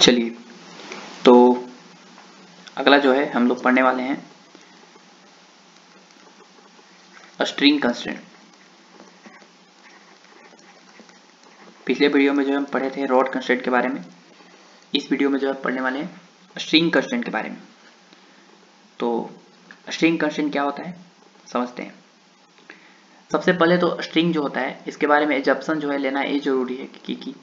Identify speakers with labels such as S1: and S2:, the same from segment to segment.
S1: चलिए, तो अगला जो है हम लोग पढ़ने वाले हैं स्ट्रिंग कंस्ट्रेंट। पिछले वीडियो में जो हम पढ़े थे रॉड कंस्ट्रेंट के बारे में, इस वीडियो में जो है पढ़ने वाले हैं स्ट्रिंग कंस्ट्रेंट के बारे में। तो स्ट्रिंग कंस्ट्रेंट क्या होता है समझते हैं। सबसे पहले तो स्ट्रिंग जो होता है इसके बारे में एजम्पशन जो है लेना ये जरूरी है कि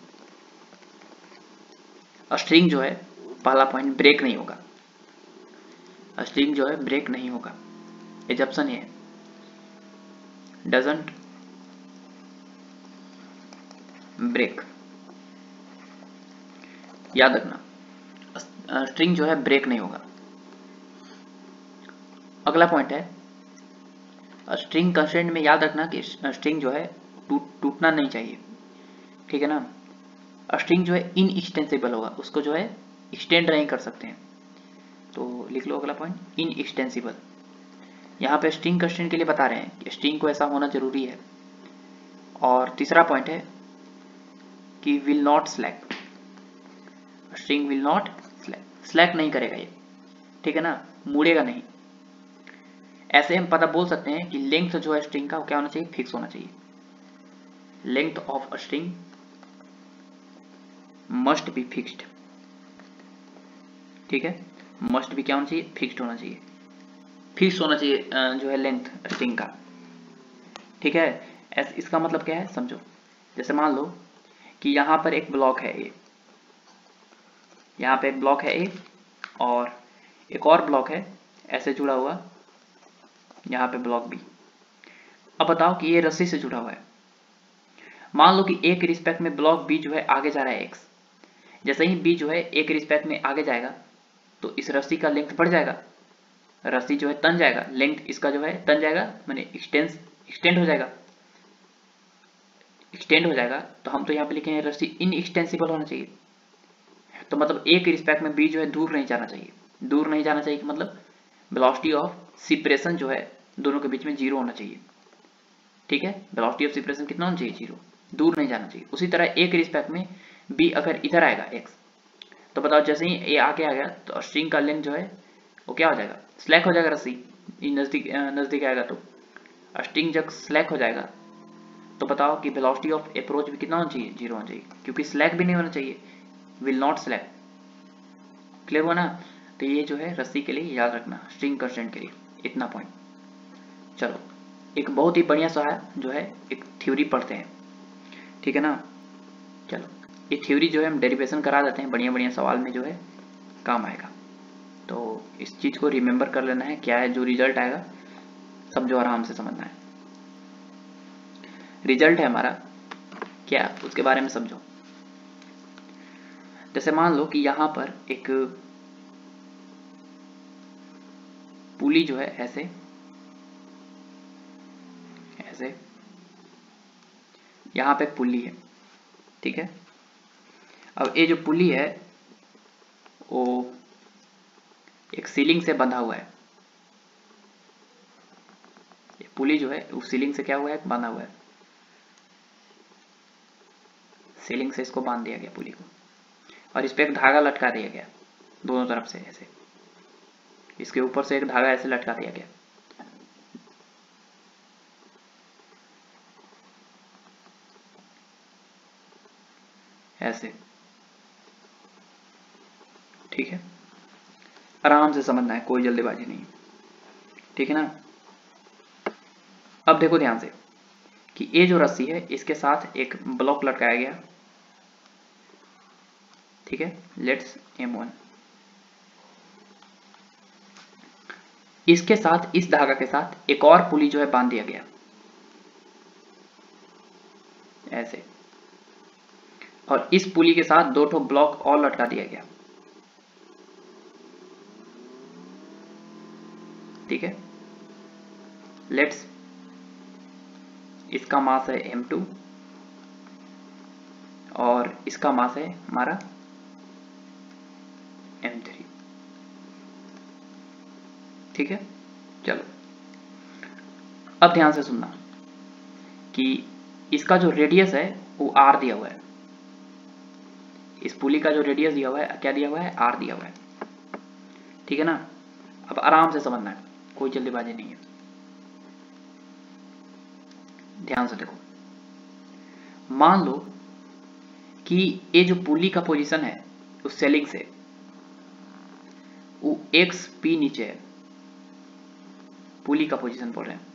S1: स्ट्रिंग जो है पहला पॉइंट ब्रेक नहीं होगा। स्ट्रिंग जो है ब्रेक नहीं होगा। एजम्पशन ये डजंट ब्रेक, याद रखना स्ट्रिंग जो है ब्रेक नहीं होगा। अगला पॉइंट है स्ट्रिंग कंस्ट्रेंट में याद रखना कि स्ट्रिंग जो है टूटना नहीं चाहिए, ठीक है ना। स्ट्रिंग जो है इनएक्सटेंसिबल होगा, उसको जो है एक्सटेंड नहीं कर सकते हैं। तो लिख लो अगला पॉइंट इनएक्सटेंसिबल। यहाँ पे स्ट्रिंग कंस्ट्रेंट के लिए बता रहे हैं कि स्ट्रिंग को ऐसा होना जरूरी है। और तीसरा पॉइंट है कि will not slack, string will not slack नहीं करेगा ये, ठीक है ना, मुड़ेगा नहीं। ऐसे हम पता बोल सकते हैं कि लेंथ जो है स्ट्रिंग का वो क्या होना चाहिए, फिक्स होना चाहिए। Length of a string must be fixed, ठीक है, मस्ट भी क्या होना चाहिए, फिक्स्ड होना चाहिए, फिक्स होना चाहिए जो है लेंथ स्ट्रिंग का, ठीक है। इसका मतलब क्या है समझो। जैसे मान लो कि यहाँ पर एक ब्लॉक है ए, यहाँ पे एक ब्लॉक है ए और एक और ब्लॉक है ऐसे जुड़ा हुआ, यहाँ पे ब्लॉक बी। अब बताओ कि ये रस्सी से जुड़ा हुआ है। मान लो कि ए के रिस्पेक्ट में ब्लॉक बी जो है आगे जा रहा है एक्स। जैसे ही बी जो है ए के रिस्पेक्ट में आगे जाएगा तो इस रस्सी का लेंथ बढ़ जाएगा, रस्सी जो है तन जाएगा, लेंथ इसका जो है तन जाएगा, माने एक्सटेंड हो जाएगा, एक्सटेंड हो जाएगा। तो हम तो यहाँ पे लिखेंगे रस्सी इनएक्सटेंसिबल होना चाहिए। तो मतलब ए के रिस्पेक्ट में बी जो है दूर नहीं जाना चाहिए। दूर नहीं जाना चाहिए कि मतलब वेलोसिटी ऑफ सेपरेशन जो है दोनों के बीच में जीरो होना चाहिए, ठीक है। वेलोसिटी ऑफ सेपरेशन कितना होना चाहिए, जीरो, दूर नहीं जाना चाहिए। उसी तरह ए के रिस्पेक्ट में बी अगर इधर आएगा एक्स, तो बताओ जैसे ही ए आगे आ गया तो स्ट्रिंग का लेंथ जो है वो क्या हो जाएगा, स्लैक हो जाएगा। रस्सी नजदीक आएगा तो स्ट्रिंग जब स्लैक हो जाएगा तो बताओ कि वेलोसिटी ऑफ अप्रोच भी कितना होना चाहिए, जीरो होना चाहिए, क्योंकि स्लैक भी नहीं होना चाहिए, विल नॉट स्लैक। क्लियर हुआ ना। तो ये जो है रस्सी के लिए याद रखना, स्ट्रिंग कंस्ट्रेंट के लिए इतना पॉइंट। चलो एक बहुत ही बढ़िया सा है जो है एक थ्योरी पढ़ते हैं, ठीक है ना। चलो ये थ्योरी जो है हम डेरिवेशन करा देते हैं, बढ़िया बढ़िया सवाल में जो है काम आएगा। तो इस चीज को रिमेंबर कर लेना है, क्या है जो रिजल्ट आएगा समझो, आराम से समझना है। रिजल्ट है हमारा क्या उसके बारे में समझो। जैसे मान लो कि यहां पर एक पुली जो है ऐसे ऐसे, यहां पे एक पुली है, ठीक है। अब ये जो पुली है वो एक सीलिंग से बंधा हुआ है। ये पुली जो है उस सीलिंग से क्या हुआ है, बंधा हुआ है। सीलिंग से इसको बांध दिया गया पुली को, और इस पे एक धागा लटका दिया गया दोनों तरफ से ऐसे, इसके ऊपर से एक धागा ऐसे लटका दिया गया। ऐसे, ठीक है, आराम से समझना है, कोई जल्दीबाजी नहीं, ठीक है ना। अब देखो ध्यान से कि ये जो रस्सी है इसके साथ एक ब्लॉक लटकाया गया, ठीक है, लेट्स M1। इसके साथ इस धागा के साथ एक और पुली जो है बांध दिया गया ऐसे, और इस पुली के साथ दो ठो ब्लॉक और लटका दिया गया, ठीक है। लेट्स इसका मास है M2 और इसका मास है हमारा M3, ठीक है। चलो अब ध्यान से सुनना कि इसका जो रेडियस है वो R दिया हुआ है, इस पुली का जो रेडियस दिया हुआ है, क्या दिया हुआ है, r दिया हुआ है, ठीक है ना। अब आराम से समझना है, कोई जल्दीबाजी नहीं है, ध्यान से देखो। मान लो कि ये जो पुली का पोजीशन है उस सेलिंग से वो XP नीचे है, पुली का पोजीशन बोल रहे हैं,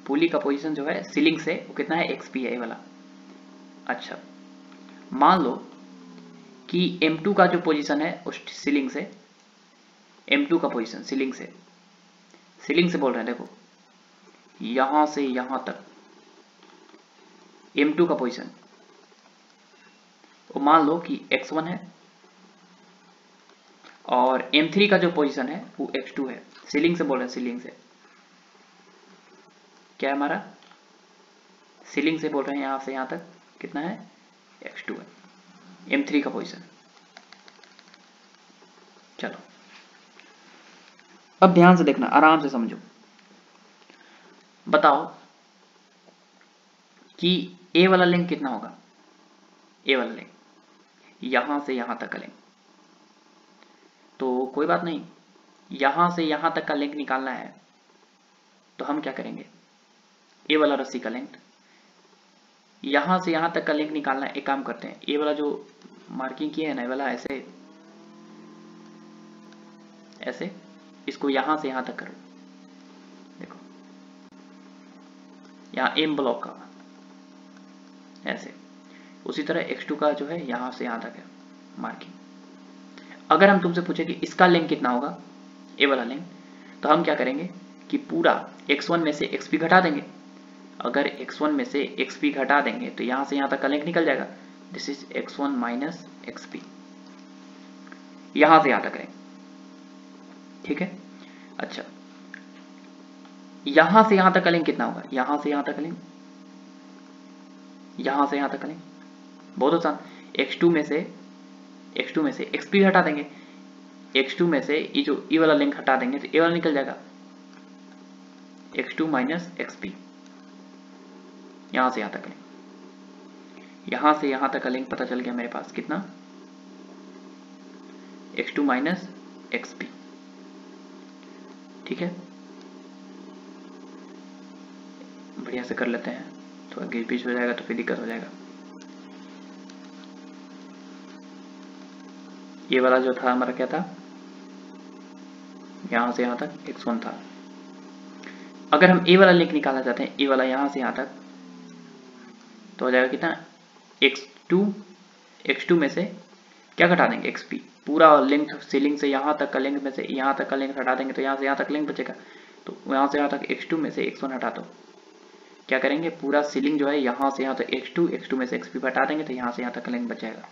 S1: पुली का पोजीशन जो है सीलिंग से वो कितना है, XP है ये वाला। अच्छा, मान लो कि M2 का जो पोजीशन है उस सीलिंग से, M2 का पोजीशन सीलिंग से बोल रहे हैं, देखो यहां से यहां तक M2 का पोजीशन, वो मान लो कि X1 है और M3 का जो पोजीशन है वो X2 है। सीलिंग से बोल रहे हैं, सीलिंग से क्या है हमारा, सीलिंग से बोल रहे हैं, यहां से यहां तक कितना है, X2 है, M3 का पोजीशन। चलो अब ध्यान से देखना, आराम से समझो। बताओ कि ए वाला लिंक कितना होगा, ए वाला लिंक यहां से यहां तक का लिंक, तो कोई बात नहीं, यहां से यहां तक का लिंक निकालना है तो हम क्या करेंगे, ए वाला रस्सी का लेंथ, यहां से यहां तक का लिंक निकालना है। एक काम करते हैं, ए वाला जो मार्किंग किया है ना, ये वाला ऐसे ऐसे, इसको यहां से यहां तक करो, देखो यहाँ एम ब्लॉक का ऐसे, उसी तरह X2 का जो है यहां से यहां तक है मार्किंग। अगर हम तुमसे पूछे कि इसका लिंक कितना होगा, ए वाला लिंक, तो हम क्या करेंगे कि पूरा X1 में से XP घटा देंगे। अगर X1 में से XP घटा देंगे तो यहां से यहां तक का लिंक निकल जाएगा, this is X1 minus XP, यहां से यहां तक करेंगे, ठीक है। अच्छा, यहां से यहां तक का लिंक कितना होगा, यहां से यहां तक का लिंक, यहां से यहां तक का लिंक बहुत आसान, X2 में से XP हटा देंगे, X2 में से ये जो ई वाला लिंक हटा देंगे तो ए वाला निकल जाएगा, X2 माइनस XP, यहां से यहां तक का लिंक, यहां से यहां तक का लिंक पता चल गया मेरे पास कितना, X2 माइनस XP, ठीक है। बढ़िया से कर लेते हैं, थोड़ा गिच पिच हो जाएगा तो फिर दिक्कत हो जाएगा। ये वाला जो था हमारा क्या था, यहां से यहां तक X1 था। अगर हम ए वाला लिंक निकालना चाहते हैं, ए वाला यहां से यहां तक, तो हो जाएगा कितना, X2 में से क्या घटा देंगे, XP, पूरा लिंक सीलिंग से यहां तक का लिंक में से यहां तक का लिंक हटा देंगे तो यहां से यहां तक लिंक बचेगा, तो यहां से यहां तक X2 में से X1 हटा दो, क्या करेंगे, पूरा सीलिंग जो है यहां से यहां तक X2 में से XP हटा देंगे तो यहां से यहां तक का लिंक बच जाएगा,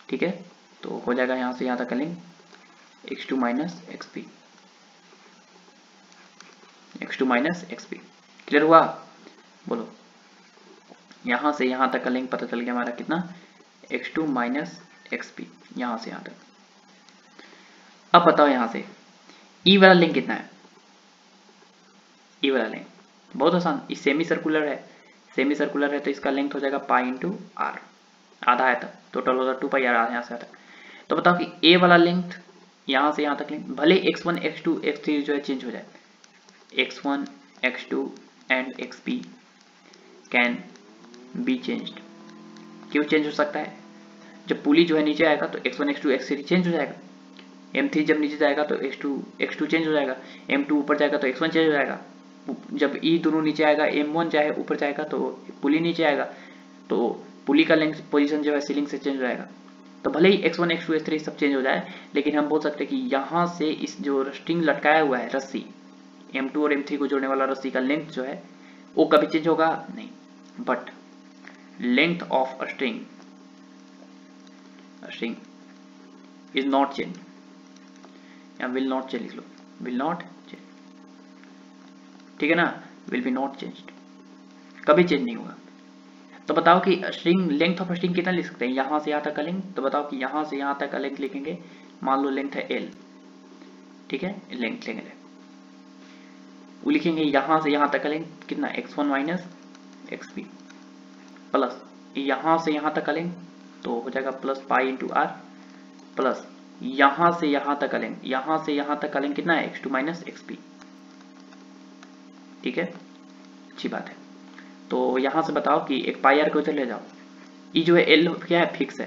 S1: ठीक है। तो हो जाएगा यहां से यहां तक का link X2 minus XP, X2 minus XP, clear हुआ, बोलो। यहां से यहां तक का लिंक पता चल गया हमारा कितना, X2 माइनस XP, यहां से यहां तक। अब बताओ यहां से ई वाला लिंक कितना है, ई वाला लिंक बहुत आसान, ये सेमी सर्कुलर है, सेमी सर्कुलर है तो इसका लेंथ हो जाएगा पाई इंटू आर, आधा है तक, टोटल होगा 2 पाई आर, यहाँ से तक। तो बताओ कि ए वाला लेंथ यहाँ से यहाँ तक लेंथ, भले X1 X2 X3 जो है चेंज हो जाए, X1 X2 and XP can be changed, क्यों चेंज हो सकता है, जब पुली जो है नीचे आएगा तो X1 X2 X3 चेंज हो जाएगा, M3 जब नीचे जाएगा तो X2 चेंज हो जाएगा, M2 ऊपर जाएगा तो X1 चेंज हो जाएगा, जब ई दोनों नीचे आएगा, M1 चाहे ऊपर जाएगा तो पुली नीचे आएगा, तो पुली का लेंथ पोजीशन जो है सीलिंग से चेंज हो जाएगा। तो भले ही X1 X2 X3 सब चेंज हो जाए, लेकिन हम बोल सकते हैं कि यहाँ से इस जो स्ट्रिंग लटकाया हुआ है रस्सी, M2 और M3 को जोड़ने वाला रस्सी का लेंथ जो है वो कभी चेंज होगा नहीं, but length of a string is not change, या विल नॉट चेंज लिख लो, विल नॉट चेंज, ठीक है ना, विल बी नॉट चेंज्ड, कभी चेंज नहीं होगा। तो बताओ कि स्ट्रिंग लेंथ ऑफ स्ट्रिंग कितना लिख सकते हैं, यहां से यहां तक का लेंथ, तो बताओ कि यहां से यहां तक का लेंथ लिखेंगे, मान लो लेंथ है L, ठीक है, लेंथ लेंगे वो लिखेंगे, यहां से यहां तक का लेंथ कितना, X1 माइनस XP प्लस यहां से यहां तक का लेंथ तो हो जाएगा plus pi into R plus यहां से यहां तक का लेंथ, यहां से यहां तक का लेंथ कितना है x2 माइनस एक्सपी। ठीक है, अच्छी बात है। तो यहां से बताओ कि एक पाई आर को उधर ले जाओ, ये जो है एल क्या है, फिक्स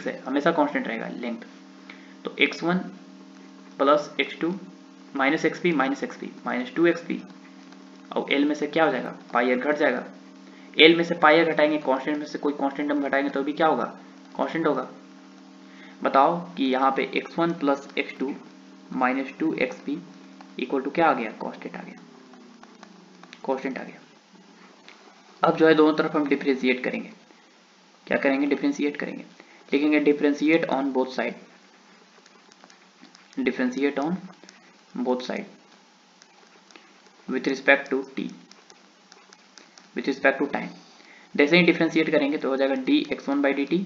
S1: है, हमेशा कांस्टेंट रहेगा लेंथ। तो x1 plus x2 minus XP minus 2xp, और एल में से क्या हो जाएगा, पाई आर घट जाएगा। एल में से पाई आर घटाएंगे, कांस्टेंट में से कोई कांस्टेंट हम घटाएंगे तो भी क्या होगा, कांस्टेंट होगा। बताओ कि यहाँ पे x1 plus x2 minus 2xp equal to क्या आ गया, कांस्टेंट आ गया, कांस्टेंट आ गया। अब जो है दोनों तरफ हम डिफरेंशिएट करेंगे, क्या करेंगे, डिफरेंशिएट करेंगे, लिखेंगे differentiate on both side, differentiate on both side with respect to t, with respect to time. जैसे ही डिफरेंशिएट करेंगे तो हो जाएगा dx1 by d t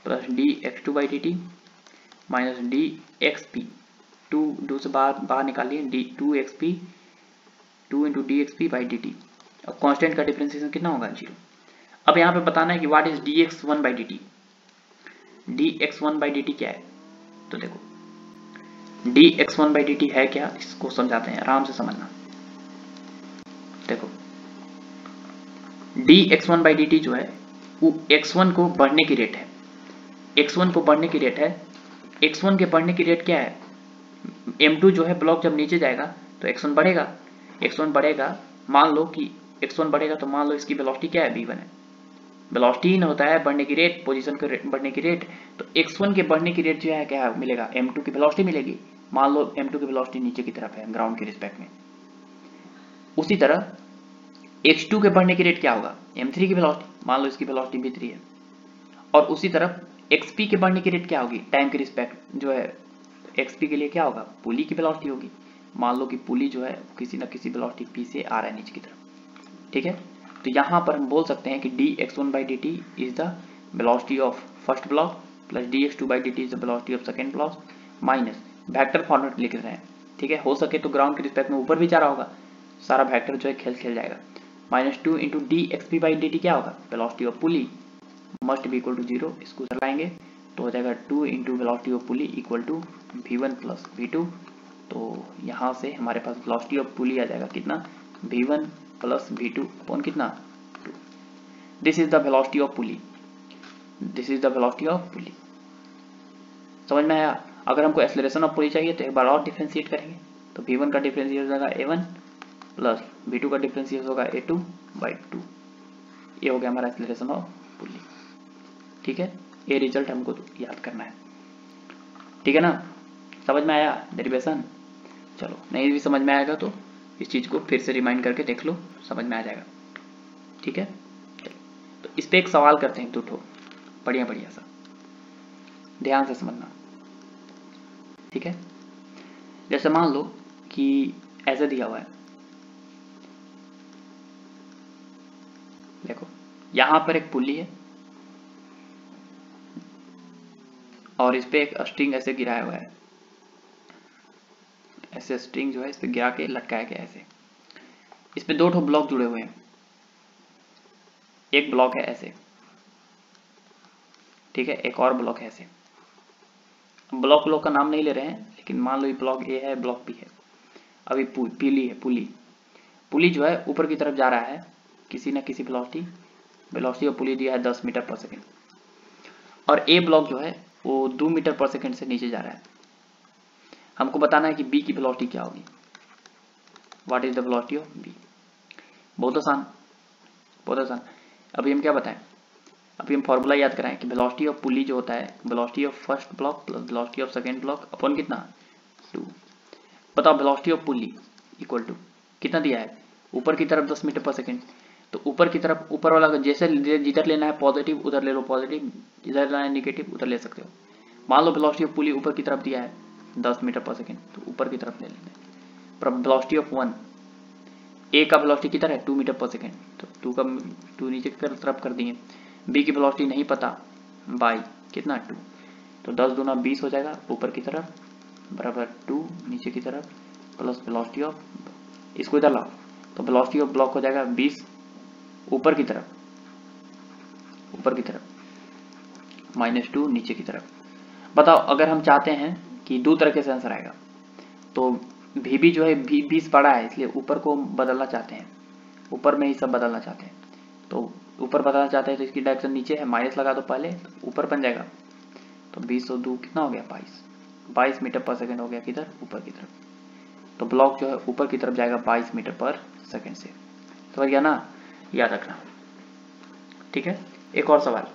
S1: plus dx2 by d t minus dxp, 2 से बाहर निकालिए, d2xp 2 into d x p by d t. अब कॉन्स्टेंट का डिफरेंशिएशन कितना होगा, 0। अब यहाँ पे बताना है कि what is dx1 by d t, dx1 by d t क्या है, तो देखो dx1 बाई डी टी है क्या, इसको समझाते हैं, आराम से समझना। देखो dx1 बाई डी टी जो है वो x1 को बढ़ने की रेट है, x1 को बढ़ने की रेट है, x1 के बढ़ने की रेट क्या है, m2 जो है ब्लॉक जब नीचे जाएगा तो x1 बढ़ेगा, x1 बढ़ेगा, मान लो कि x1 बढ़ेगा तो मान लो इसकी वेलोसिटी क्या है, v1 है। वेलोसिटी इन होता है बढ़ने की रेट, पोजीशन के बढ़ने की रेट, तो x1 के बढ़ने की रेट जो है क्या मिलेगा, m2 की वेलोसिटी मिलेगी। मान लो m2 की वेलोसिटी नीचे की तरफ है ग्राउंड के रिस्पेक्ट में। उसी तरह x2 के बढ़ने की रेट क्या होगा, m3 की वेलोसिटी, मान लो इसकी वेलोसिटी v3 है। और उसी तरफ xp के बढ़ने की रेट क्या होगी, टाइम के रिस्पेक्ट जो है xp के लिए क्या होगा, पुली की वेलोसिटी होगी। मान लो कि पुली जो है किसी न किसी वेलोसिटी p से आ रहा है नीचे की तरफ। ठीक है, तो यहाँ पर हम बोल सकते हैं कि dx1 by d T is the velocity of first block plus dx2 by d T is the velocity of second block minus vector format लिख रहे हैं। ठीक है, हो सके तो ग्राउंड के रिस्पेक्ट में ऊपर भी जा रहा होगा, सारा वेक्टर जो है खेल जाएगा। Minus 2 into d x p by d t क्या होगा, velocity of pulley must be equal to 0, इसको चलाएंगे तो हो जाएगा 2 into velocity of pulley equal to v1 plus v2। तो यहाँ से हमारे पास वेलोसिटी ऑफ पुली आ जाएगा कितना, v1 प्लस v2 अपॉन कितना 2। This is the velocity of pulley, this is the velocity of पुली। समझ में आया। अगर हमको एक्सेलरेशन ऑफ पुली चाहिए तो एक बार और डिफरेंशिएट करेंगे, तो v1 का डिफरेंशिएट हो जाएगा a1 प्लस v2 का डिफरेंशिएट होगा a2 बाई 2। ये हो गया हमारा एक्सेलरेशन ऑफ पुली। ठीक है, ये रिजल्ट हमको याद करना है। ठीक है ना, समझ में आया डेरिवेशन। चलो नहीं भी समझ में आएगा तो इस चीज को फिर से रिमाइंड करके देख लो, समझ में आ जाएगा। ठीक है, चलो तो इस पे एक सवाल करते हैं, 2 ठो बढ़िया बढ़िया सा, ध्यान से समझना। ठीक है, जैसे मान लो कि ऐसे दिया हुआ है, देखो यहां पर एक पुली है और इस पे एक स्ट्रिंग ऐसे गिराया हुआ है, ऐसे स्ट्रिंग जो है इस पे गिरा के लटकाया गया ऐसे। इस पे 2 ठो ब्लॉक जुड़े हुए हैं, एक ब्लॉक है ऐसे, ठीक है, एक और ब्लॉक है ऐसे। ब्लॉक का नाम नहीं ले रहे हैं, लेकिन मान लो ये ब्लॉक ए है, ब्लॉक बी है। अभी पीली है पुली जो है ऊपर की तरफ जा रहा है किसी न किसी वेलोसिटी ऑफ पुली दिया है 10 मीटर पर सेकेंड, और ए ब्लॉक जो है वो 2 मीटर पर सेकेंड से नीचे जा रहा है। हमको बताना है कि बी की वेलोसिटी क्या होगी, what is the velocity of b. बहुत आसान, बहुत आसान। अभी हम क्या बताएं, अभी हम फॉर्मूला याद कराएं कि वेलोसिटी ऑफ पुली जो होता है velocity of first block plus velocity of second block upon कितना 2। बताओ velocity of pulley equal to कितना दिया है, ऊपर की तरफ 10 मीटर पर सेकेंड, तो ऊपर की तरफ ऊपर वाला जैसे जिधर लेना है पॉजिटिव उधर ले लो, पॉजिटिव जिधर लेना है निगेटिव उधर ले सकते हो। मान लो वेलोसिटी ऑफ पुली ऊपर की तरफ दिया है 10 मीटर पर सेकेंड, तो ऊपर की तरफ ले लेते हैं। पर वेलोसिटी ऑफ 1 ए का वेलोसिटी कितना है 2 मीटर पर सेकेंड, तो 2 नीचे की तरफ कर दिए। बी की वेलोसिटी नहीं पता, बाई कितना 2, तो 10 दूना 20 हो जाएगा ऊपर की तरफ बराबर 2 नीचे की तरफ प्लस वेलोसिटी ऑफ, इसको इधर लाओ तो वेलोसिटी ऑफ ब्लॉक हो जाएगा 20 ऊपर की तरफ -2 नीचे की तरफ। बताओ अगर हम चाहते हैं कि दो तरीके से आंसर आएगा, तो भी जो है 20 बड़ा है इसलिए ऊपर को बदलना चाहते हैं, ऊपर में ही सब बदलना चाहते हैं। तो ऊपर बदलना चाहते हैं तो इसकी डायरेक्शन नीचे है, माइनस लगा दो पहले, तो ऊपर बन जाएगा। तो 20 और 2 कितना हो गया 22 मीटर पर सेकंड हो गया किधर, ऊपर की तरफ। तो ब्लॉक जो है ऊपर की तरफ जाएगा 22 मीटर पर सेकंड से। समझ गया ना, याद रखना। ठीक है, एक और सवाल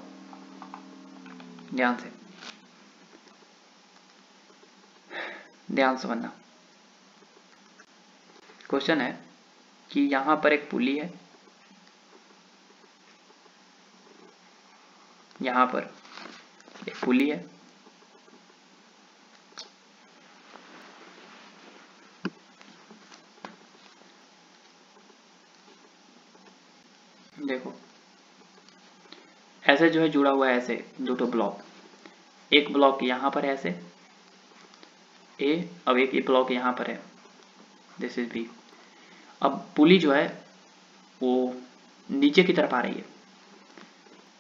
S1: ध्यान से समझना। क्वेश्चन है कि यहां पर एक पुली है, यहां पर एक पुली है, देखो ऐसे जो है जुड़ा हुआ है, ऐसे दो ब्लॉक, एक ब्लॉक यहां पर है ऐसे ए, अब एक ब्लॉक यहां पर है, दिस इज बी। अब पुली जो है वो नीचे की तरफ आ रही है,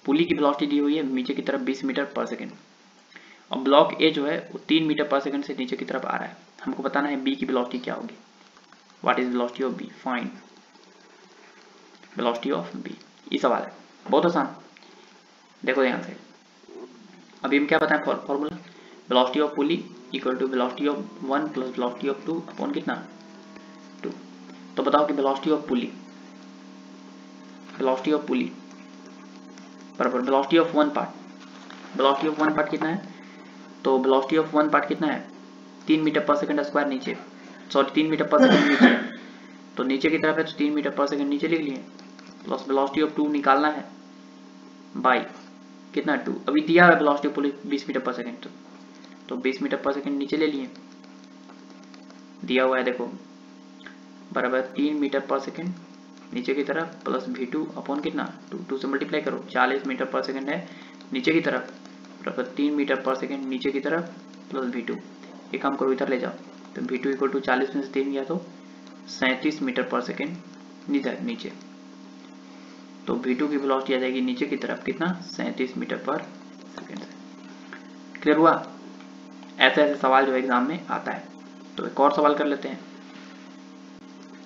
S1: पुली की वेलोसिटी दी हुई है नीचे की तरफ 20 मीटर पर सेकंड। और ब्लॉक ए जो है वो 3 मीटर पर सेकंड से नीचे की तरफ आ रहा है। हमको बताना है बी की वेलोसिटी क्या होगी। What is velocity of b, find velocity of b. ये सवाल है, बहुत आसान। देखो ध्यान से, अभी हम क्या बताएं formula, velocity of pulley equal to velocity of 1 plus velocity of 2 upon कितना 2। तो बताओ कि वेलोसिटी ऑफ पुली बराबर velocity of one part, velocity of one part कितना है, तो वेलोसिटी ऑफ वन पार्ट कितना है 3 मीटर पर सेकंड स्क्वायर नीचे, सॉरी 3 मीटर पर सेकंड नीचे, तो नीचे की तरफ है तो 3 मीटर पर सेकंड नीचे लिख लिए, प्लस वेलोसिटी ऑफ 2 निकालना है बाई कितना 2, अभी दिया है वेलोसिटी ऑफ पुली 20 मीटर पर सेकंड, तो 20 मीटर पर सेकंड नीचे ले लिए, दिया हुआ है देखो बराबर 3 मीटर पर सेकंड नीचे की तरफ प्लस v2 अपॉन कितना 2 से मल्टीप्लाई करो, 40 मीटर पर सेकंड है नीचे की तरफ बराबर 3 मीटर पर सेकंड नीचे की तरफ प्लस v2। एक काम करो इधर ले जाओ, तो v2 इक्वल टू 40 में से 3 गया तो 37 मीटर पर सेकंड नीचे। तो v2 की वेलोसिटी आ जाएगी नीचे की तरफ कितना 37 मीटर पर सेकंड से। क्लियर हुआ। ऐसे ऐसे सवाल जो एग्जाम में आता है। तो एक और सवाल कर लेते हैं।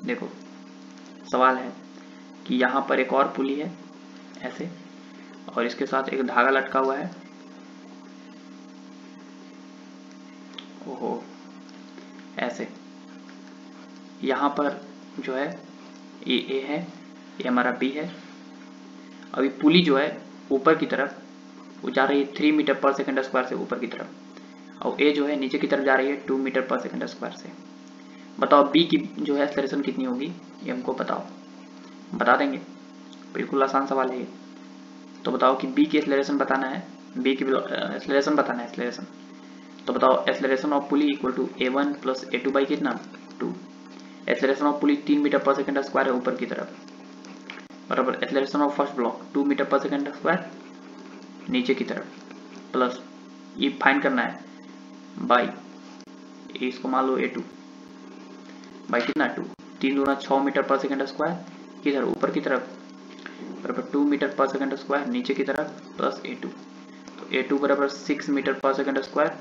S1: देखो सवाल है कि यहाँ पर एक और पुली है ऐसे, और इसके साथ एक धागा लटका हुआ है, ओहो ऐसे, यहाँ पर जो है ये ए है, ये हमारा बी है। अभी पुली जो है ऊपर की तरफ वो जा रही है 3 मीटर पर सेकंड स्क्वायर से ऊपर की तरफ, और ए जो है नीचे की तरफ जा रही है 2 मीटर पर सेकंड स्क्वायर से। बताओ बी की जो है एक्सेलरेशन कितनी होगी, ये हमको बताओ, बता देंगे, बिल्कुल आसान सवाल है ये। तो बताओ कि बी की एक्सेलरेशन बताना है, बी की एक्सेलरेशन बताना है, एक्सेलरेशन। तो बताओ acceleration of pulley equal to a1 plus a2 by कितना 2। एक्सेलरेशन ऑफ पुली 3 मीटर पर सेकंड स्क्वायर है ऊपर की तरफ, बराबर acceleration of first block 2 metre पर सेकंड स्क्वायर नीचे की तरफ, प्लस ये फाइंड करना है बाई इसको मान लो a2 बाई कितना 2, 3 दूना 6 मीटर पर सेकंड स्क्वायर किधर ऊपर की तरफ, बराबर 2 मीटर पर सेकंड स्क्वायर नीचे की तरफ प्लस a2। तो a2 बराबर 6 मीटर पर सेकंड स्क्वायर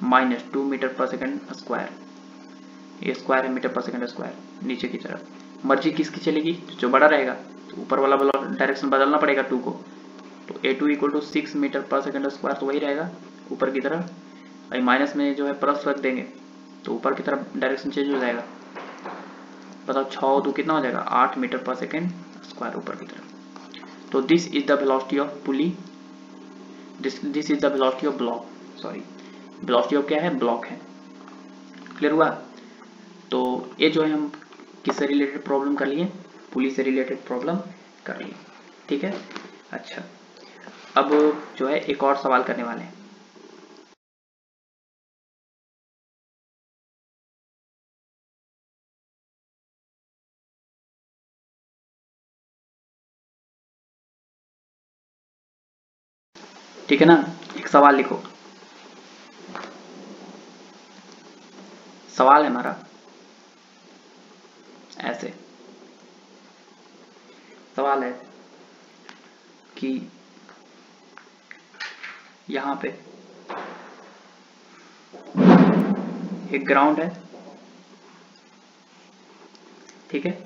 S1: माइनस 2 मीटर पर सेकंड स्क्वायर, ये स्क्वायर है मीटर पर सेकंड स्क्वायर नीचे की तरफ। मर्जी किसकी चलेगी, जो बड़ा रहेगा तो ऊपर वाला डायरेक्शन बदलना पड़ेगा 2 को। तो a2 इक्वल टू 6 मीटर पर सेकंड स्क्वायर तो वही रहेगा ऊपर की तरफ, और माइनस में जो है प्लस रख देंगे तो ऊपर की तरफ डायरेक्शन चेंज हो जाएगा। बताओ 6 2 कितना हो जाएगा 8 मीटर पर सेकंड स्क्वायर ऊपर की तरफ। तो this is the velocity of pulley, this is the velocity of block, sorry velocity of क्या है ब्लॉक है। क्लियर हुआ। तो ये जो है हम किससे रिलेटेड प्रॉब्लम कर लिए, पुली से रिलेटेड प्रॉब्लम कर लिए। ठीक है, अच्छा अब जो है एक और सवाल करने वाले हैं। ठीक है ना, एक सवाल लिखो, सवाल है हमारा ऐसे, सवाल है कि यहाँ पे एक ग्राउंड है, ठीक है,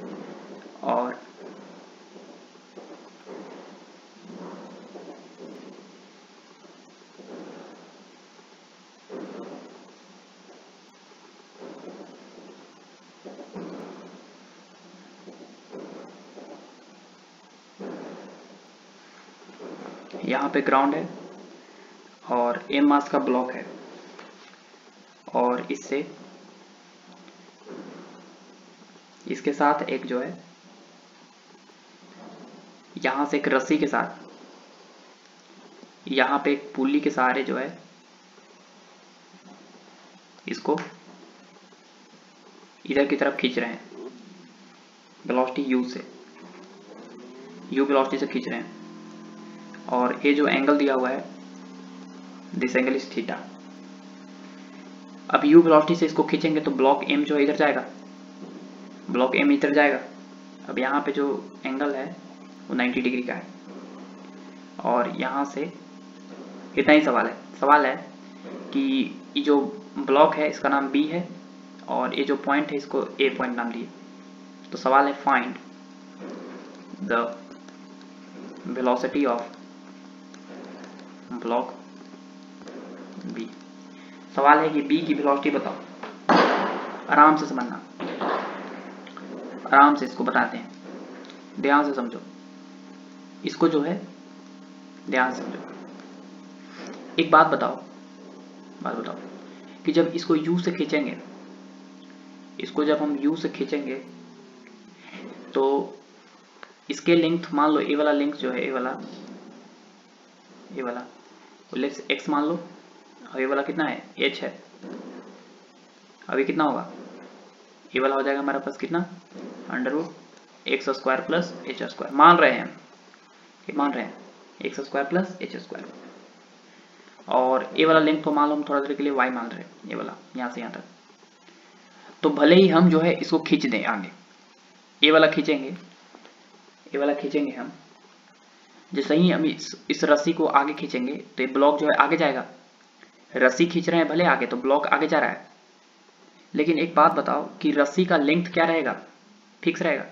S1: और यहाँ पे ग्राउंड है और m मास का ब्लॉक है, और इससे इसके साथ एक जो है यहाँ से एक रस्सी के साथ यहाँ पे एक पुल्ली के सहारे जो है इसको इधर की तरफ खींच रहे हैं, वेलोसिटी u से, u वेलोसिटी से खींच रहे हैं, और ये जो एंगल दिया हुआ है दिस एंगल इज थीटा। अब u वेलोसिटी से इसको खींचेंगे तो ब्लॉक m जो है इधर जाएगा, ब्लॉक m इधर जाएगा। अब यहाँ पे जो एंगल है वो 90 डिग्री का है, और यहाँ से इतना ही सवाल है कि ये जो ब्लॉक है इसका नाम b है, और ये जो पॉइंट है इसको a पॉइंट नाम दिए। तो सवाल है find the velocity of block b। सवाल है कि b की वेलोसिटी बताओ। आराम से समझना, आराम से इसको बताते हैं, ध्यान से समझो इसको, जो है ध्यान से समझो। एक बात बताओ कि जब इसको u से खींचेंगे, इसको जब हम u से खींचेंगे तो इसके लेंथ मान लो, ये वाला लेंथ जो है, ये वाला लेंथ x मान लो, और ये वाला कितना है h है। अभी कितना होगा, ये वाला हो जाएगा हमारे पास कितना, √x² प्लस h²। मान रहे हैं x² प्लस h²। और ये वाला लेंथ तो मान लो हम थोड़ा देर के लिए y मान रहे हैं, ये वाला यहाँ से यहाँ तक। तो भले ही हम जो है इसको खींच दें आगे, ये वाला खींचेंगे हम, जैसे ही हम इस रस्सी को आगे खींचेंगे तो ये ब्लॉक जो है आगे जाएगा। रस्सी खींच रहे हैं भले आगे, तो ब्लॉक आगे जा रहा है। लेकिन एक बात बताओ कि रस्सी का लेंथ क्या रहेगा, फिक्स रहेगा।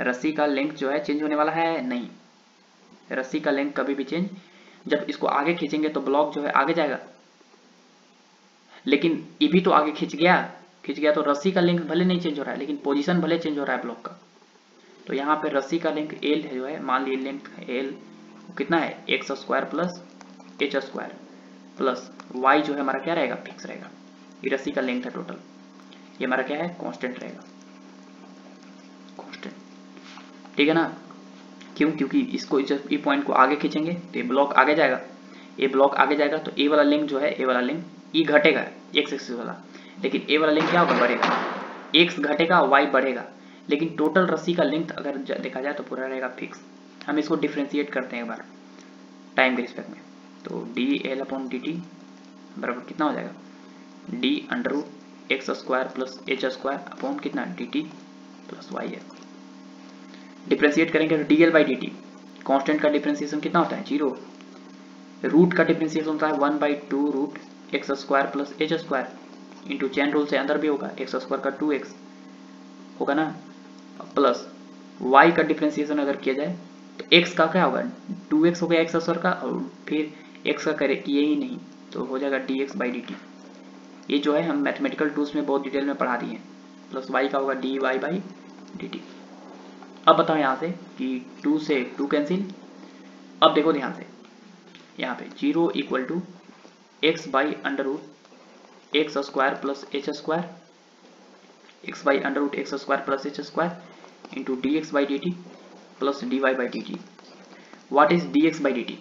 S1: रस्सी का लेंथ जो है चेंज होने वाला है नहीं, रस्सी का लेंथ कभी भी चेंज, जब इसको आगे खींचेंगे तो ब्लॉक जो है आगे जाएगा। लेकिन ये भी तो आगे खींच गया, तो रस्सी का लेंथ भले नहीं चेंज हो रहा है, लेकिन पोजीशन भले चेंज हो रहा है ब्लॉक का। तो यहाँ पे रस्सी का लेंथ l है, जो है मान लीजिए लेंथ l कितना है, x² plus h² plus y जो है हमारा क्या रहेगा, फिक्स रहेगा। ये रस्सी का लेंथ है टोटल, ये हमारा क्या है, कांस्टेंट रहेगा, कांस्टेंट, ठीक है ना। क्यों, क्योंकि इसको जब ये पॉइंट को आगे खींचेंगे तो ये ब्लॉक आगे जाएगा, ये ब्लॉक आगे जाएगा, तो ए वाला लेंथ जो है, ए वाला लेंथ ई घटेगा x एक्सिस वाला, लेकिन ए वाला लेंथ क्या होगा, बढ़ेगा। x घटेगा, y बढ़ेगा, लेकिन टोटल रस्सी का लेंथ अगर देखा जाए तो पूरा रहेगा फिक्स। हम इसको डिफ्रेंशिएट करते हैं एक बार टाइम के रिस्पेक्ट में। तो dl/dt बराबर कितना हो जाएगा, d√x² प्लस h² अपॉन कितना, dt प्लस y है। डिफ्रेंशिएट करेंगे तो dl/dt, कांस्टेंट का डिफ्रेंशिएशन कितना होता है, 0। रूट का डिफ्रेंशिएशन होता है 1/2√x² plus h² into chain rule से अंदर भी होगा, x² का 2x होगा ना, प्लस y का डिफ्रेंशिएशन अगर किया जाए तो x का क्या होगा, 2x हो गया x² का, और फिर x का करे किए ही नहीं तो हो जाएगा dx/dt। ये जो है हम मैथमेटिकल टूल्स में बहुत डिटेल में पढ़ा दिए हैं। प्लस y का होगा dy/dt। अब बताओ यहाँ से कि 2 से 2 कैंसिल। अब देखो ध्यान से, यहाँ पे 0 equal to x/√x² plus h² x/√x² plus h² into dx/dt plus dy/dt। What is dx/dt?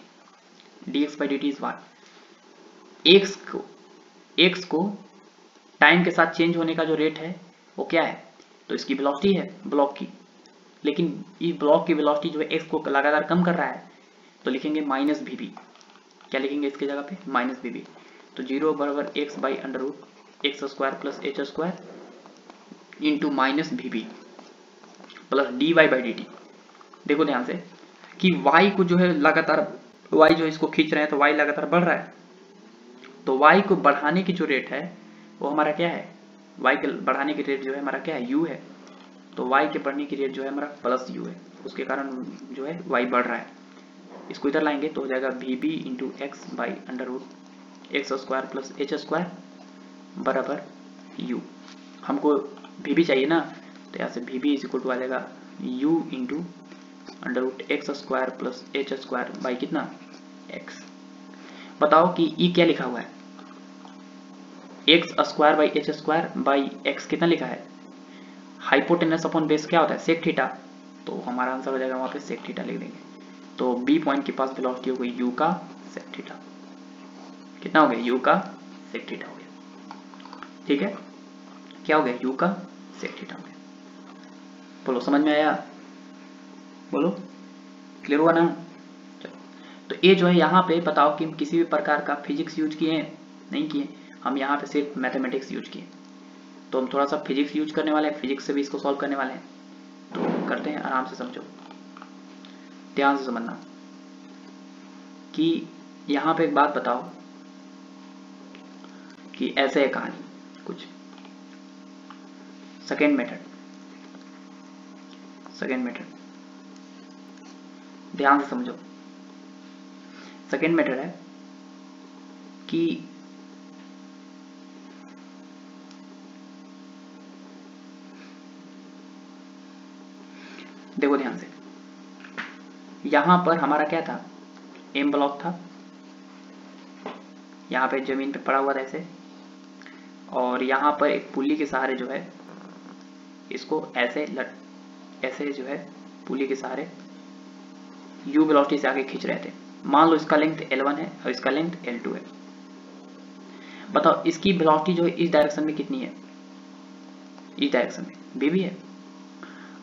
S1: dx/dt is what, x को टाइम के साथ चेंज होने का जो रेट है वो क्या है, तो इसकी वेलोसिटी है ब्लॉक की। लेकिन इस ब्लॉक की वेलोसिटी जो है x को लगातार कम कर रहा है, तो लिखेंगे -vb। क्या लिखेंगे इसके जगह पे, -vb। तो 0 बराबर x/√x² plus h² into -vb plus dy/dt। देखो ध्यान से कि y को जो है लगातार y जो इसको खींच रहे हैं तो y लगातार बढ़ रहा है, तो y को बढ़ाने की जो रेट है वो हमारा क्या है, y के बढ़ाने की रेट जो है हमारा क्या है, u है। तो y के बढ़ने की रेट जो है हमारा प्लस u है, उसके कारण जो है y बढ़ रहा है। इसको इधर लाएंगे तो हो जाएगा vb into x by under root x square plus h square बराबर u। हमको vb चाहिए ना, तो यहाँ से vb इज इक्वल टू आ जाएगा u into under root x square plus h square by कितना, x। बताओ कि e क्या लिखा हुआ है, x square by h square by x कितना लिखा है, हाइपोटेनस अपॉन बेस क्या होता है, सेक थीटा। तो हमारा आंसर हो जाएगा वहां पे सेक थीटा लिख देंगे। तो बी पॉइंट के पास वेलोसिटी हो गई यू का सेक थीटा, कितना हो गया, यू का सेक थीटा हो गया। ठीक है, क्या हो गया, यू का सेक थीटा हो गया। बोलो समझ में आया, बोलो क्लियर हुआ ना। चलो, तो ये जो है यहाँ पे बताओ कि हम किसी भी प्रकार का फिजिक्स यूज किए हैं, नहीं किए, हम यहाँ पे सिर्फ मैथमेटिक्स यूज किए। तो हम थोड़ा सा फिजिक्स यूज करने वाले हैं, फिजिक्स से भी इसको सॉल्व करने वाले हैं। तो करते हैं, आराम से समझो, ध्यान से समझना कि यहाँ पे एक बात बताओ कि ऐसे है कहानी कुछ। सेकेंड मेथड ध्यान से समझो। सेकेंड मेथड है कि देखो ध्यान से, यहां पर हमारा क्या था, एम ब्लॉक था, यहाँ पे जमीन पे पड़ा हुआ था ऐसे, और यहाँ पर एक पुल्ली के सहारे जो है इसको ऐसे जो है पुल्ली के सहारे u वेलोसिटी से आगे खींच रहे थे। मान लो इसका लेंथ L1 है और इसका लेंथ L2 है। बताओ इसकी वेलोसिटी जो है इस डायरेक्शन में कितनी है, इस डायरेक्शन में vb है।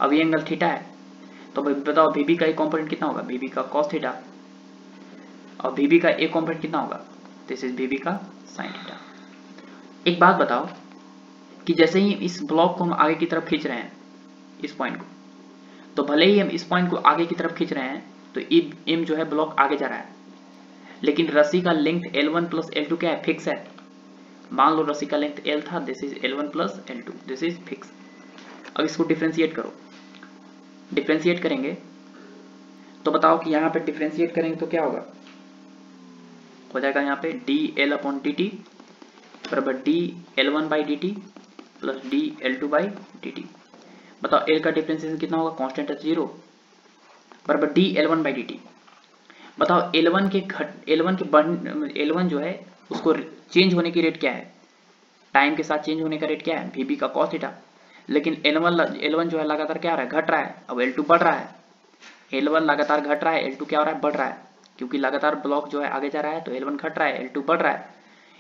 S1: अब ये एंगल थीटा है, तो बताओ vb का एक कॉम्पोनेंट कितना होगा, vb का cos थीटा, और vb का एक कॉम्पोनेंट कितना होगा, दिस इज vb का sin थीटा। एक बात बताओ कि जैसे ही इस ब्लॉक को हम आगे की तरफ खींच रहे हैं, इस पॉइंट को, तो भले ही हम इस पॉइंट को आगे की तरफ खींच रहे हैं तो m जो है ब्लॉक आगे जा रहा है, लेकिन रस्सी का लेंथ L1 प्लस L2 क्या है, फिक्स है। मान लो रस्सी का लेंथ L था, this is L1 plus L2, this is fix. अब इसको डिफ्रेंशिएट करो, डिफ्रेंशिएट करेंगे तो बताओ कि यहाँ पे डिफ्रेंशिएट करेंगे तो क्या होगा, हो जाएगा यहाँ पे dl अपॉन dt बराबर dl1 by dt plus dl2 by dt। बताओ l का डिफ्रेंशिएशन कितना होगा, कांस्टेंट है 0 बराबर dl1 बाई dt। बताओ L1 जो है उसको चेंज होने की रेट क्या है, टाइम के साथ चेंज होने का रेट क्या है, vb का cos थीटा। लेकिन L1 जो है लगातार क्या हो रहा है, घट रहा है। अब L2 बढ़ रहा है, L1 लगातार घट रहा है, L2 क्या हो रहा है, बढ़ रहा है, क्योंकि लगातार ब्लॉक जो है आगे जा रहा है तो L1 घट रहा है, L2 बढ़ रहा है।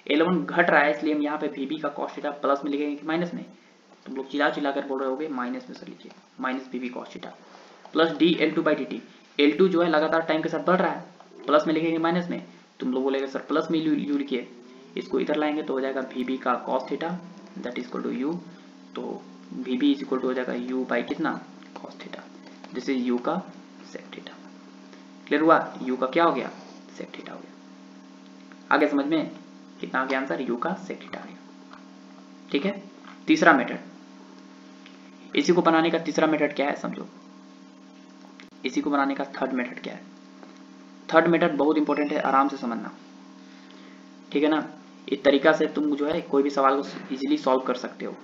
S1: L1 घट रहा है इसलिए हम यहाँ पे vb का cos थीटा प्लस में लिखेंगे कि माइनस में। तुम लोग चिल्ला कर बोल रहे होगे माइनस में से लीजिए, minus vb cos theta plus dl2 by dt। L2 जो है लगातार टाइम के साथ बढ़ रहा है, प्लस में लिखेंगे माइनस में। तुम लोग बोलेगे सर प्लस में यू लिखिए, इसको इधर लाएंगे तो हो जाएगा vb का cos theta that is equal to u। तो vb इज इक्वल टू हो जाएगा u बाई कितना, cos theta, this is u का sec थीटा। क्लियर हुआ, u का क्या हो गया, sec थीटा हो गया। आगे समझ में कितना आ गया आंसर, u का sec थीटा आ गया। ठीक है, तीसरा मेथड, इसी को बनाने का तीसरा मेथड क्या है समझो, इसी को बनाने का थर्ड मेथड क्या है। थर्ड मेथड बहुत इंपॉर्टेंट है, आराम से समझना, ठीक है ना। इस तरीका से तुम जो है कोई भी सवाल को इजीली सॉल्व कर सकते हो।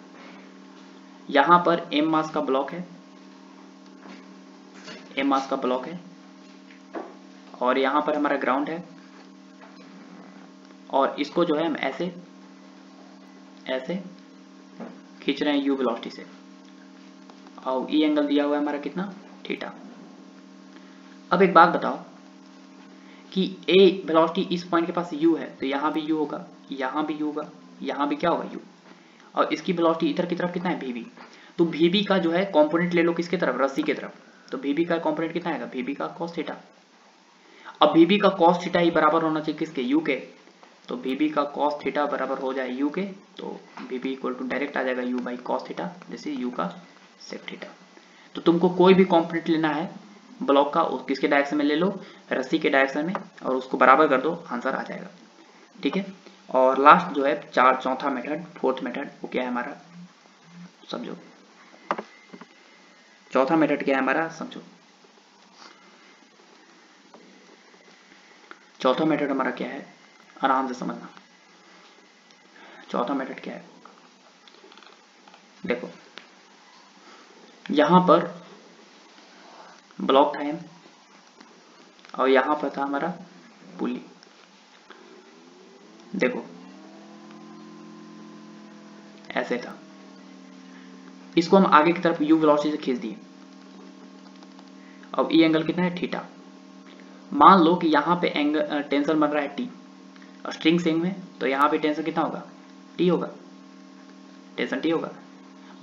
S1: यहां पर m मास का ब्लॉक है, m मास का ब्लॉक है, और यहां पर हमारा ग्राउंड है, और इसको जो है हम ऐसे ऐसे खींच रहे हैं u वेलोसिटी से, और e एंगल दिया हुआ है हमारा कितना, थीटा। अब एक बात बताओ कि a वेलोसिटी इस पॉइंट के पास u है तो यहाँ भी u होगा, यहाँ भी u होगा, यहाँ भी क्या होगा u, और इसकी वेलोसिटी इधर की तरफ कितना है vb। तो vb का जो है कंपोनेंट ले लो किसके तरफ, रस्सी की तरफ, तो vb का कंपोनेंट कितना आएगा, vb का cos थीटा। अब vb का cos थीटा ही बराबर होना चाहिए किसके, u के, तो vb का cos थीटा बराबर हो जाए u के, तो vb इक्वल टू डायरेक्ट आ जाएगा u बाई cos थीटा, जैसे u का sec थीटा। तो तुमको कोई भी कंपोनेंट लेना है ब्लॉक का किसके डायरेक्शन में ले लो, रस्सी के डायरेक्शन में, और उसको बराबर कर दो, आंसर आ जाएगा। ठीक है। और लास्ट जो है चौथा मेथड, फोर्थ मेथड, वो क्या है हमारा, समझो। चौथा मेथड क्या है हमारा, समझो। चौथा मेथड हमारा क्या है, आराम से समझना। चौथा मेथड क्या है, देखो यहां पर ब्लॉक था एम और यहां पर था हमारा पुली। देखो ऐसे था, इसको हम आगे की तरफ u वेलोसिटी से खींच दिए। अब ये एंगल कितना है, थीटा। मान लो कि यहाँ पे एंगल टेंशन बन रहा है t, और स्ट्रिंग सेम में, तो यहाँ पे टेंशन कितना होगा, t होगा, टेंशन t होगा।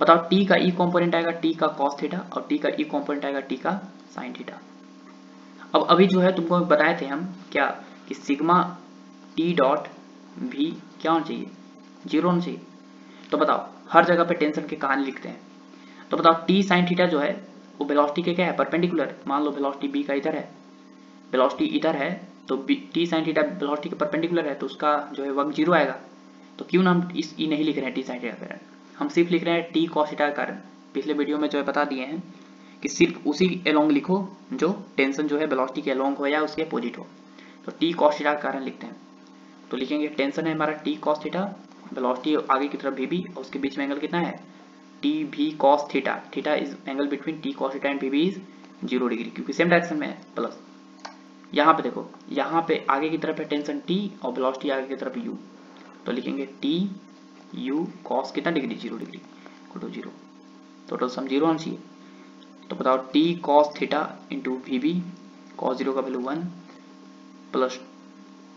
S1: बताओ t का e कॉम्पोनेंट आएगा t का cos थीटा, और t का e कॉम्पोनेंट आएगा t का sin थीटा। अब अभी जो है तुमको बताए थे हम क्या, कि सिग्मा t डॉट v क्या होना चाहिए, 0 होना चाहिए। तो बताओ हर जगह पे टेंशन के कहानी लिखते हैं, तो बताओ t sin थीटा जो है वो वेलोसिटी के क्या है, परपेंडिकुलर। मान लो वेलोसिटी b का इधर है, वेलोसिटी इधर है, तो t sin थीटा वेलोसिटी के परपेंडिकुलर है, तो उसका जो है वर्ग 0 आएगा। तो क्यों ना हम इस e नहीं लिख रहे हैं t sin थीटा के कारण, हम सिर्फ लिख रहे हैं t cos थीटा के कारण। पिछले वीडियो में जो है बता दिए हैं कि सिर्फ उसी एलोंग लिखो जो टेंशन जो है वेलोसिटी के एलोंग हो या उसके अपोजिट हो। तो t cos थीटा के कारण लिखते हैं, तो लिखेंगे टेंशन है हमारा t cos थीटा, वेलोसिटी आगे की तरफ vb, और उसके बीच में एंगल कितना है, tv cos theta. Theta is angle between t cos theta and vb is 0 degree, क्योंकि सेम डायरेक्शन में है। प्लस यहाँ पे देखो, यहाँ पे आगे की तरफ है टेंशन t और वेलोसिटी आगे की तरफ u, तो लिखेंगे t u cos कितना degree, 0 degree, equal to 0। Total sum 0 होना चाहिए। तो बताओ t cos theta into vb, cos 0 का value 1, plus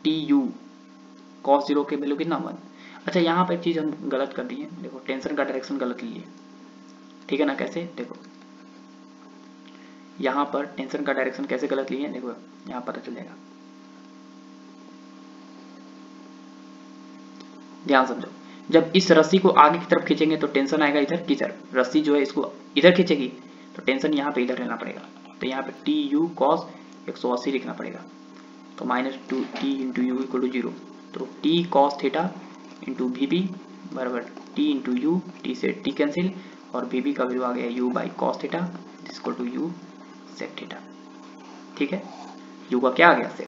S1: t u cos 0 के वैल्यू कितना 1। अच्छा यहाँ पर एक चीज हम गलत कर दिए, देखो टेंशन का डायरेक्शन गलत लिए, ठीक है ना। कैसे, देखो यहाँ पर टेंशन का डायरेक्शन कैसे गलत लिए, देखो यहाँ पता चल जाएगा, ध्यान समझो। जब इस रस्सी को आगे की तरफ खींचेंगे तो टेंशन आएगा इधर की तरफ, रस्सी जो है इसको इधर खींचेगी तो टेंशन यहाँ पे इधर रहना पड़ेगा, तो यहाँ पे टी यू कॉस 180 लिखना पड़ेगा, तो -2 t into u equal to 0। तो t cos theta into v b बराबर टी इंटू यू, टी से टी कैंसिल, और वी बी का वैल्यू आ गया u by cos theta equal to u sec theta. ठीक है, यू का क्या आ गया, सेक।